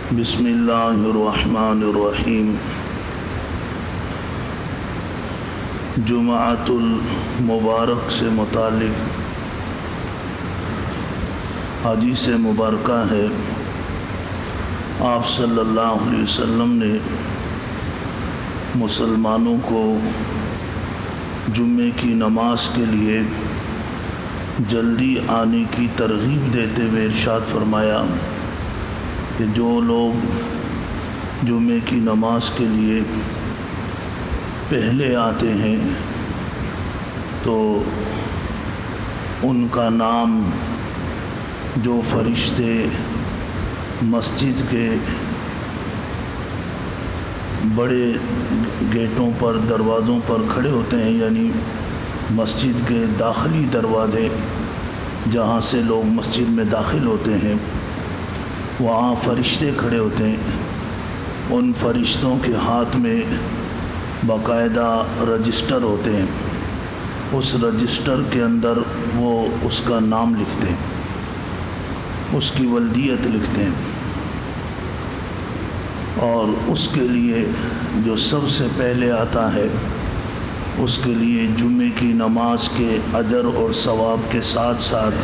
بسم اللہ الرحمن الرحیم۔ جمعۃ المبارک سے متعلق حدیث مبارکہ ہے۔ آپ صلی اللہ علیہ وسلم نے مسلمانوں کو جمعے کی نماز کے لیے جلدی آنے کی ترغیب دیتے ہوئے ارشاد فرمایا کہ جو لوگ جمعے کی نماز کے لیے پہلے آتے ہیں تو ان کا نام جو فرشتے مسجد کے بڑے گیٹوں پر دروازوں پر کھڑے ہوتے ہیں، یعنی مسجد کے داخلی دروازے جہاں سے لوگ مسجد میں داخل ہوتے ہیں وہاں فرشتے کھڑے ہوتے ہیں، ان فرشتوں کے ہاتھ میں باقاعدہ رجسٹر ہوتے ہیں، اس رجسٹر کے اندر وہ اس کا نام لکھتے ہیں، اس کی ولدیت لکھتے ہیں، اور اس کے لیے جو سب سے پہلے آتا ہے اس کے لیے جمعے کی نماز کے اجر اور ثواب کے ساتھ ساتھ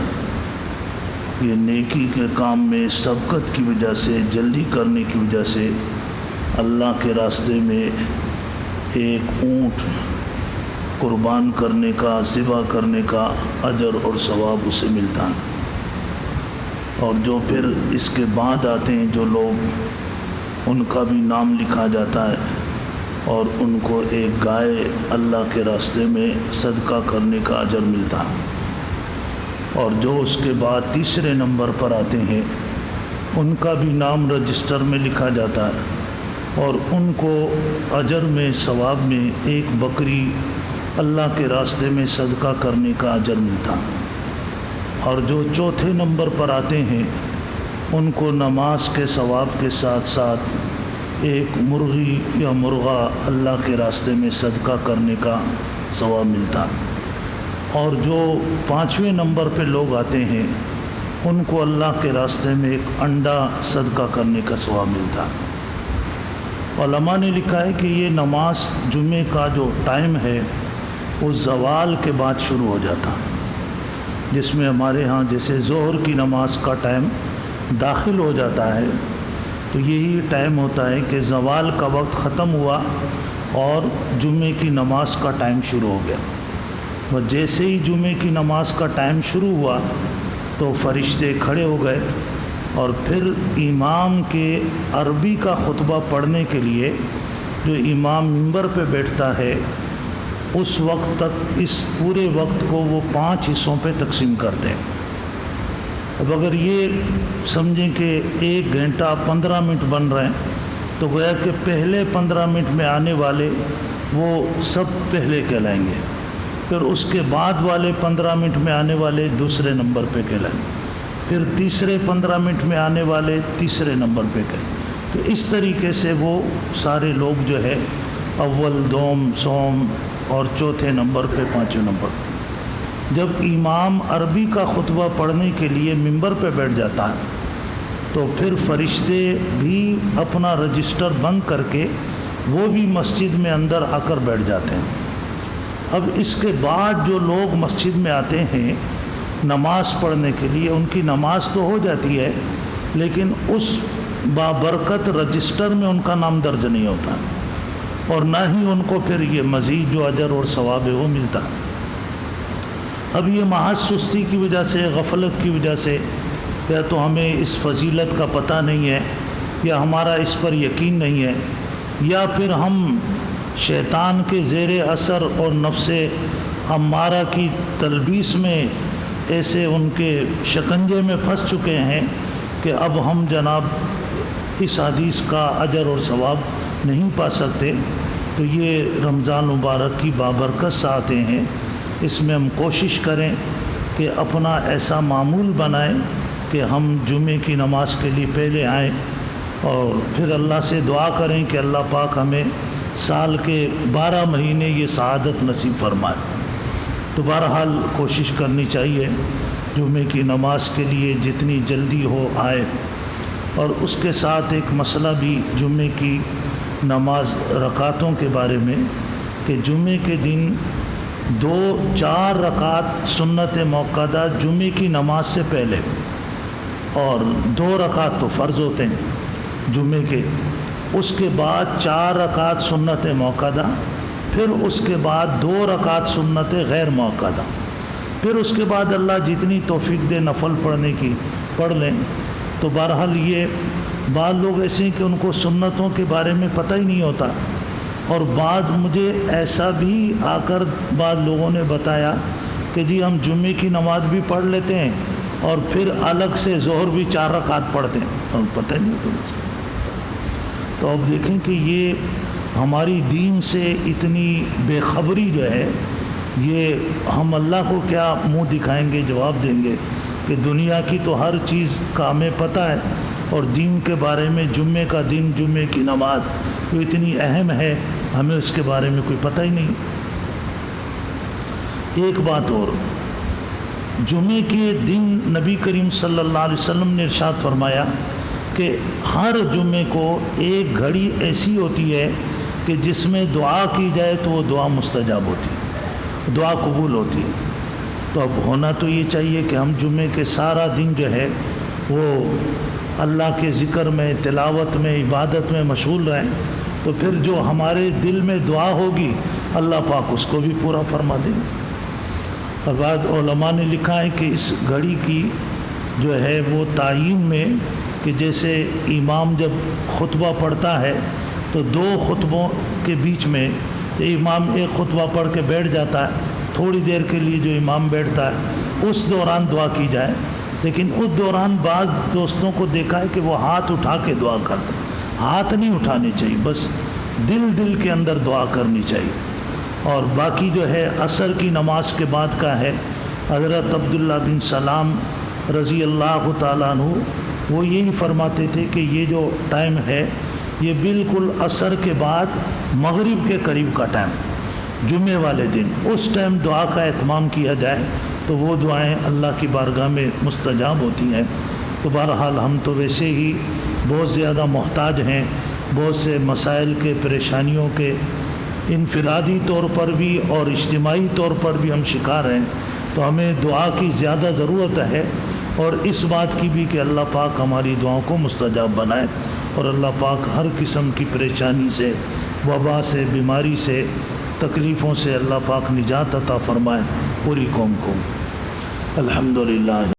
یہ نیکی کے کام میں سبقت کی وجہ سے، جلدی کرنے کی وجہ سے اللہ کے راستے میں ایک اونٹ قربان کرنے کا، ذبح کرنے کا اجر اور ثواب اسے ملتا ہے۔ اور جو پھر اس کے بعد آتے ہیں جو لوگ، ان کا بھی نام لکھا جاتا ہے اور ان کو ایک گائے اللہ کے راستے میں صدقہ کرنے کا اجر ملتا ہے۔ اور جو اس کے بعد تیسرے نمبر پر آتے ہیں ان کا بھی نام رجسٹر میں لکھا جاتا ہے اور ان کو اجر میں، ثواب میں ایک بکری اللہ کے راستے میں صدقہ کرنے کا اجر ملتا ہے۔ اور جو چوتھے نمبر پر آتے ہیں ان کو نماز کے ثواب کے ساتھ ساتھ ایک مرغی یا مرغا اللہ کے راستے میں صدقہ کرنے کا ثواب ملتا ہے۔ اور جو پانچویں نمبر پہ لوگ آتے ہیں ان کو اللہ کے راستے میں ایک انڈا صدقہ کرنے کا ثواب ملتا ہے۔ علماء نے لکھا ہے کہ یہ نماز جمعے کا جو ٹائم ہے وہ زوال کے بعد شروع ہو جاتا ہے، جس میں ہمارے ہاں جیسے ظہر کی نماز کا ٹائم داخل ہو جاتا ہے تو یہی ٹائم ہوتا ہے کہ زوال کا وقت ختم ہوا اور جمعے کی نماز کا ٹائم شروع ہو گیا۔ وہ جیسے ہی جمعے کی نماز کا ٹائم شروع ہوا تو فرشتے کھڑے ہو گئے اور پھر امام کے عربی کا خطبہ پڑھنے کے لیے جو امام منبر پہ بیٹھتا ہے اس وقت تک، اس پورے وقت کو وہ 5 حصوں پہ تقسیم کرتے ہیں۔ اب اگر یہ سمجھیں کہ 1 گھنٹہ 15 منٹ بن رہے ہیں تو گویا کہ پہلے 15 منٹ میں آنے والے وہ سب پہلے کہلائیں گے، پھر اس کے بعد والے 15 منٹ میں آنے والے دوسرے نمبر پہ کہلائیں گے، پھر تیسرے 15 منٹ میں آنے والے تیسرے نمبر پہ کہلائیں گے۔ تو اس طریقے سے وہ سارے لوگ جو ہے اول، دوم، سوم اور چوتھے نمبر پہ، پانچویں نمبر پہ جب امام عربی کا خطبہ پڑھنے کے لیے منبر پہ بیٹھ جاتا ہے تو پھر فرشتے بھی اپنا رجسٹر بند کر کے وہ بھی مسجد میں اندر آ کر بیٹھ جاتے ہیں۔ اب اس کے بعد جو لوگ مسجد میں آتے ہیں نماز پڑھنے کے لیے، ان کی نماز تو ہو جاتی ہے لیکن اس بابرکت رجسٹر میں ان کا نام درج نہیں ہوتا اور نہ ہی ان کو پھر یہ مزید جو اجر اور ثواب ہے وہ ملتا۔ اب یہ محض سستی کی وجہ سے، غفلت کی وجہ سے، یا تو ہمیں اس فضیلت کا پتہ نہیں ہے یا ہمارا اس پر یقین نہیں ہے، یا پھر ہم شیطان کے زیر اثر اور نفس امارہ کی تلبیس میں ایسے ان کے شکنجے میں پھنس چکے ہیں کہ اب ہم جناب اس حدیث کا اجر اور ثواب نہیں پا سکتے۔ تو یہ رمضان مبارک کی بابرکت ساعتیں ہیں، اس میں ہم کوشش کریں کہ اپنا ایسا معمول بنائیں کہ ہم جمعے کی نماز کے لیے پہلے آئیں اور پھر اللہ سے دعا کریں کہ اللہ پاک ہمیں سال کے 12 مہینے یہ سعادت نصیب فرمائے۔ تو بہرحال کوشش کرنی چاہیے جمعے کی نماز کے لیے جتنی جلدی ہو آئے، اور اس کے ساتھ ایک مسئلہ بھی جمعے کی نماز رکعتوں کے بارے میں کہ جمعے کے دن 4 رکعت سنت موقدہ جمعے کی نماز سے پہلے اور 2 رکعت تو فرض ہوتے ہیں جمعے کے، اس کے بعد 4 رکعت سنت موقدہ، پھر اس کے بعد 2 رکعت سنت غیر موقدہ، پھر اس کے بعد اللہ جتنی توفیق دے نفل پڑھنے کی پڑھ لیں۔ تو بہرحال یہ بعض لوگ ایسے ہیں کہ ان کو سنتوں کے بارے میں پتہ ہی نہیں ہوتا، اور بعد مجھے ایسا بھی آ کر بعض لوگوں نے بتایا کہ جی ہم جمعے کی نماز بھی پڑھ لیتے ہیں اور پھر الگ سے ظہر بھی 4 رکعت پڑھتے ہیں، اور پتہ ہی نہیں ہوتا۔ تو اب دیکھیں کہ یہ ہماری دین سے اتنی بے خبری جو ہے، یہ ہم اللہ کو کیا منہ دکھائیں گے، جواب دیں گے کہ دنیا کی تو ہر چیز کا ہمیں پتہ ہے، اور دین کے بارے میں جمعے کا دن، جمعے کی نماز وہ اتنی اہم ہے، ہمیں اس کے بارے میں کوئی پتہ ہی نہیں۔ ایک بات اور، جمعے کے دن نبی کریم صلی اللہ علیہ وسلم نے ارشاد فرمایا کہ ہر جمعے کو ایک گھڑی ایسی ہوتی ہے کہ جس میں دعا کی جائے تو وہ دعا مستجاب ہوتی ہے، دعا قبول ہوتی ہے۔ تو اب ہونا تو یہ چاہیے کہ ہم جمعے کے سارا دن جو ہے وہ اللہ کے ذکر میں، تلاوت میں، عبادت میں مشغول رہیں، تو پھر جو ہمارے دل میں دعا ہوگی اللہ پاک اس کو بھی پورا فرما دیں گے۔ اور بعض علماء نے لکھا ہے کہ اس گھڑی کی جو ہے وہ تعیین میں کہ جیسے امام جب خطبہ پڑھتا ہے تو 2 خطبوں کے بیچ میں امام ایک خطبہ پڑھ کے بیٹھ جاتا ہے، تھوڑی دیر کے لیے جو امام بیٹھتا ہے اس دوران دعا کی جائے، لیکن اس دوران بعض دوستوں کو دیکھا ہے کہ وہ ہاتھ اٹھا کے دعا کرتے ہیں۔ ہاتھ نہیں اٹھانے چاہیے، بس دل کے اندر دعا کرنی چاہیے۔ اور باقی جو ہے عصر کی نماز کے بعد کا ہے، حضرت عبداللہ بن سلام رضی اللہ تعالیٰ عنہ وہ یہی فرماتے تھے کہ یہ جو ٹائم ہے یہ بالکل عصر کے بعد مغرب کے قریب کا ٹائم، جمعے والے دن اس ٹائم دعا کا اہتمام کیا جائے تو وہ دعائیں اللہ کی بارگاہ میں مستجاب ہوتی ہیں۔ تو بہرحال ہم تو ویسے ہی بہت زیادہ محتاج ہیں، بہت سے مسائل کے، پریشانیوں کے، انفرادی طور پر بھی اور اجتماعی طور پر بھی ہم شکار ہیں، تو ہمیں دعا کی زیادہ ضرورت ہے، اور اس بات کی بھی کہ اللہ پاک ہماری دعاؤں کو مستجاب بنائے، اور اللہ پاک ہر قسم کی پریشانی سے، وبا سے، بیماری سے، تکلیفوں سے اللہ پاک نجات عطا فرمائے پوری قوم کو۔ الحمدللہ۔